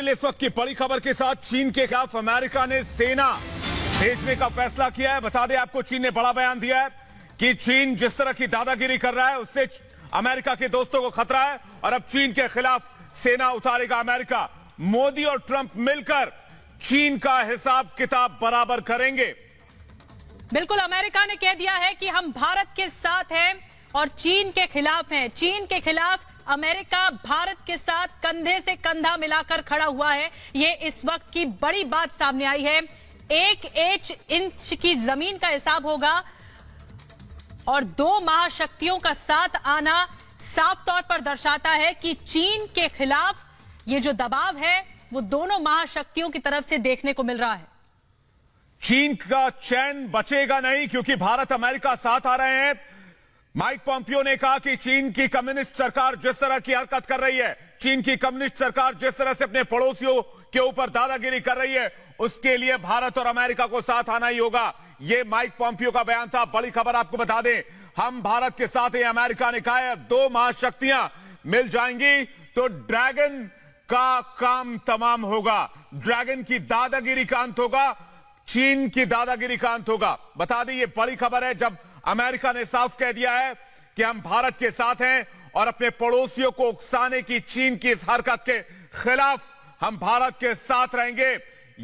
इस वक्त की बड़ी खबर के साथ चीन के खिलाफ अमेरिका ने सेना भेजने का फैसला किया है। बता दें आपको, चीन ने बड़ा बयान दिया है कि चीन जिस तरह की दादागिरी कर रहा है उससे अमेरिका के दोस्तों को खतरा है और अब चीन के खिलाफ सेना उतारेगा अमेरिका। मोदी और ट्रंप मिलकर चीन का हिसाब किताब बराबर करेंगे। बिल्कुल, अमेरिका ने कह दिया है कि हम भारत के साथ हैं और चीन के खिलाफ हैं। चीन के खिलाफ अमेरिका भारत के साथ कंधे से कंधा मिलाकर खड़ा हुआ है। ये इस वक्त की बड़ी बात सामने आई है। 1 इंच की जमीन का हिसाब होगा और 2 महाशक्तियों का साथ आना साफ तौर पर दर्शाता है कि चीन के खिलाफ ये जो दबाव है वो दोनों महाशक्तियों की तरफ से देखने को मिल रहा है। चीन का चैन बचेगा नहीं क्योंकि भारत अमेरिका साथ आ रहे हैं। माइक पॉम्पियो ने कहा कि चीन की कम्युनिस्ट सरकार जिस तरह की हरकत कर रही है, चीन की कम्युनिस्ट सरकार जिस तरह से अपने पड़ोसियों के ऊपर दादागिरी कर रही है, उसके लिए भारत और अमेरिका को साथ आना ही होगा। यह माइक पॉम्पियो का बयान था। बड़ी खबर आपको बता दें, हम भारत के साथ हैं। अमेरिका ने कहा है 2 महाशक्तियां मिल जाएंगी तो ड्रैगन का काम तमाम होगा, ड्रैगन की दादागिरी का अंत होगा, चीन की दादागिरी का अंत होगा। बता दें, यह बड़ी खबर है जब अमेरिका ने साफ कह दिया है कि हम भारत के साथ हैं और अपने पड़ोसियों को उकसाने की चीन की इस हरकत के खिलाफ हम भारत के साथ रहेंगे।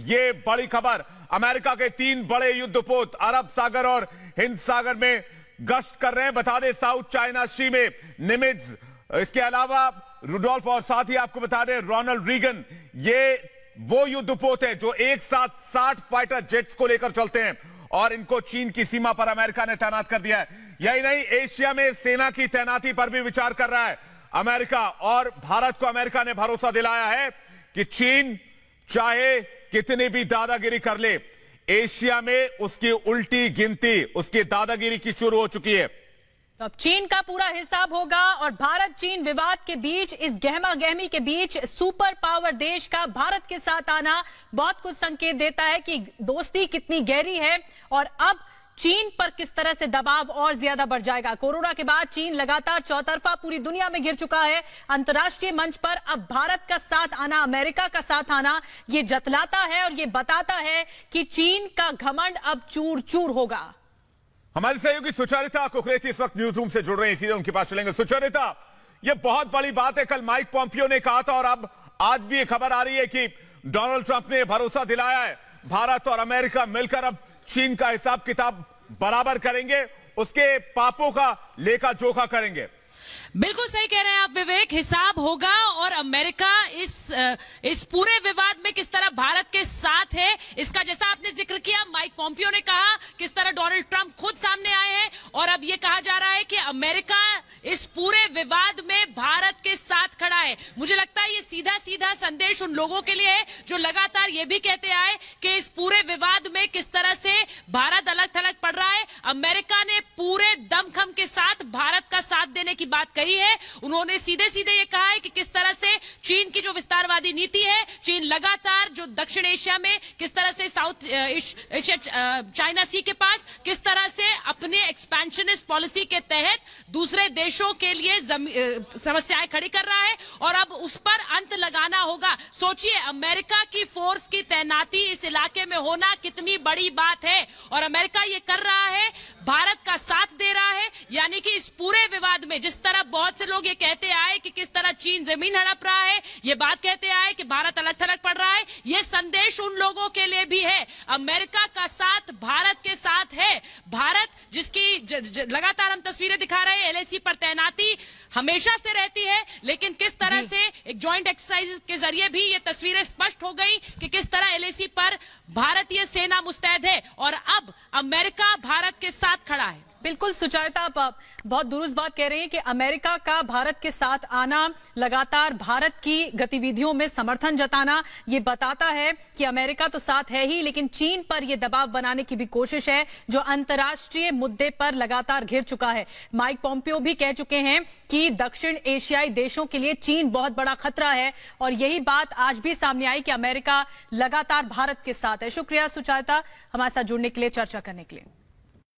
यह बड़ी खबर। अमेरिका के 3 बड़े युद्धपोत अरब सागर और हिंद सागर में गश्त कर रहे हैं। बता दें, साउथ चाइना सी में निमित्ज, इसके अलावा रुडोल्फ और साथ ही आपको बता दें रोनाल्ड रीगन, ये वो युद्धपोत है जो एक साथ 60 फाइटर जेट्स को लेकर चलते हैं और इनको चीन की सीमा पर अमेरिका ने तैनात कर दिया है। यही नहीं, एशिया में सेना की तैनाती पर भी विचार कर रहा है अमेरिका और भारत को अमेरिका ने भरोसा दिलाया है कि चीन चाहे कितनी भी दादागिरी कर ले, एशिया में उसकी उल्टी गिनती, उसकी दादागिरी की शुरू हो चुकी है। तो अब चीन का पूरा हिसाब होगा और भारत चीन विवाद के बीच, इस गहमा गहमी के बीच सुपर पावर देश का भारत के साथ आना बहुत कुछ संकेत देता है कि दोस्ती कितनी गहरी है और अब चीन पर किस तरह से दबाव और ज्यादा बढ़ जाएगा। कोरोना के बाद चीन लगातार चौतरफा पूरी दुनिया में घिर चुका है। अंतर्राष्ट्रीय मंच पर अब भारत का साथ आना, अमेरिका का साथ आना, ये जतलाता है और ये बताता है कि चीन का घमंड अब चूर चूर होगा। हमारी सहयोगी सुचरिता कुकरेती इस वक्त न्यूज रूम से जुड़ रहे हैं, सीधे उनके पास चलेंगे। सुचरिता, यह बहुत बड़ी बात है। कल माइक पॉम्पियो ने कहा था और अब आज भी ये खबर आ रही है कि डोनाल्ड ट्रंप ने भरोसा दिलाया है भारत और अमेरिका मिलकर अब चीन का हिसाब किताब बराबर करेंगे, उसके पापों का लेखा जोखा करेंगे। बिल्कुल सही कह रहे हैं आप विवेक, हिसाब होगा और अमेरिका इस पूरे विवाद में किस तरह भारत के साथ है, इसका जैसा आपने जिक्र किया, माइक पॉम्पियो ने कहा किस तरह डोनाल्ड ट्रंप खुद सामने आए हैं और अब ये कहा जा रहा है कि अमेरिका इस पूरे विवाद में भारत के साथ खड़ा है। मुझे लगता है ये सीधा सीधा संदेश उन लोगों के लिए है जो लगातार ये भी कहते आए कि इस पूरे विवाद में किस तरह से भारत अलग थलग पड़ रहा है। अमेरिका ने पूरे दमखम के साथ भारत का साथ देने की बात कही है। उन्होंने सीधे सीधे ये कहा है कि किस तरह से चीन की जो विस्तारवादी नीति है, चीन लगातार जो दक्षिण एशिया में किस तरह से साउथ एशिया चाइना सी के पास किस तरह से अपने एक्सपेंशनिस्ट पॉलिसी के तहत दूसरे देशों के लिए समस्याएं खड़ी कर रहा है और अब उस पर अंत लगाना होगा। सोचिए, अमेरिका की फोर्स की तैनाती इस इलाके में होना कितनी बड़ी बात है और अमेरिका ये कर रहा है, भारत का साथ दे रहा है। यानी कि इस पूरे विवाद में जिस तरह बहुत से लोग ये कहते आए कि किस तरह चीन जमीन हड़प रहा है, ये बात कहते आए कि भारत अलग थलग पड़ रहा है, ये संदेश उन लोगों के लिए भी है। अमेरिका का साथ भारत के साथ है। भारत जिसकी लगातार हम तस्वीरें दिखा रहे हैं, LAC पर तैनाती हमेशा से रहती है, लेकिन किस तरह से एक जॉइंट एक्सरसाइज के जरिए भी ये तस्वीरें स्पष्ट हो गई कि किस तरह LAC पर भारतीय सेना मुस्तैद है और अब अमेरिका भारत के साथ खड़ा है। बिल्कुल सुचरिता, आप बहुत दुरुस्त बात कह रही हैं कि अमेरिका का भारत के साथ आना, लगातार भारत की गतिविधियों में समर्थन जताना, ये बताता है कि अमेरिका तो साथ है ही, लेकिन चीन पर यह दबाव बनाने की भी कोशिश है जो अंतर्राष्ट्रीय मुद्दे पर लगातार घिर चुका है। माइक पॉम्पियो भी कह चुके हैं कि दक्षिण एशियाई देशों के लिए चीन बहुत बड़ा खतरा है और यही बात आज भी सामने आई कि अमेरिका लगातार भारत के साथ है। शुक्रिया सुचरिता, हमारे साथ जुड़ने के लिए, चर्चा करने के लिए।